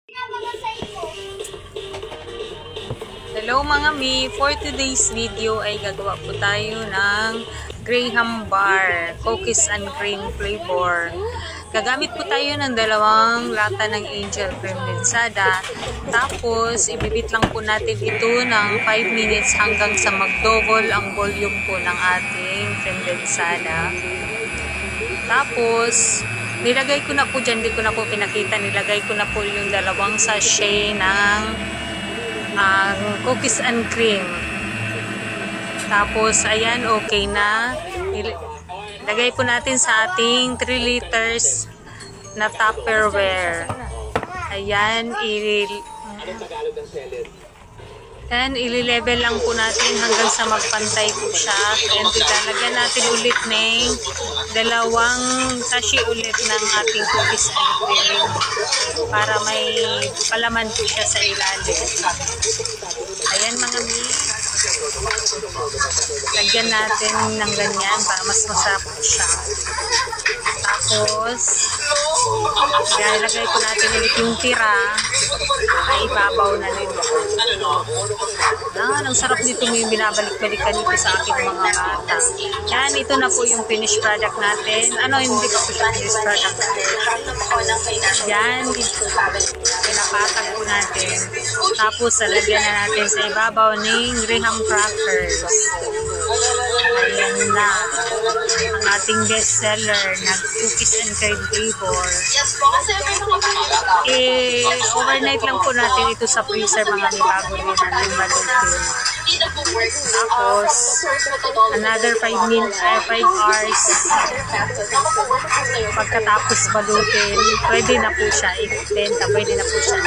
Hello mga mi, for today's video ay gagawa po tayo ng Graham Bar, cookies and cream flavor. Gagamit po tayo ng 2 lata ng Angel Cream Mensada. Tapos, ibibit lang po natin ito ng 5 minutes hanggang sa mag-double ang volume po ng ating cream mensada. Tapos, nilagay ko na po dyan, di ko na po pinakita, nilagay ko na po yung 2 sachet ng cookies and cream. Tapos, ayan, okay na. Lagay po natin sa ating 3 liters na Tupperware. Ayan, ili-level lang po natin hanggang sa magpantay po siya. And ilalagyan natin ulit ng 2 sachet ulit ng ating cookies and cream para may palaman po siya sa ilalim. Ayan mga mi, lagyan natin ng ganyan para mas masarap po siya. Tapos ilalagay po natin ulit yung tira ay ibabaw na rin. Ang sarap nito, may binabalik-balikan dito sa aking mga bata. Yan, ito na po yung finished product natin. Hindi pa po siya finished product natin. Yan, pinapatag po natin. Tapos, lalagyan na natin sa ibabaw ng Graham crackers. Ayan na ang ating best seller na cookies and cream flavor. Overnight lang po natin ito sa freezer mga nibago din natin balutin. Tapos another 5 hours pagkatapos balutin, pwede na po siya ibenta, pwede na po siya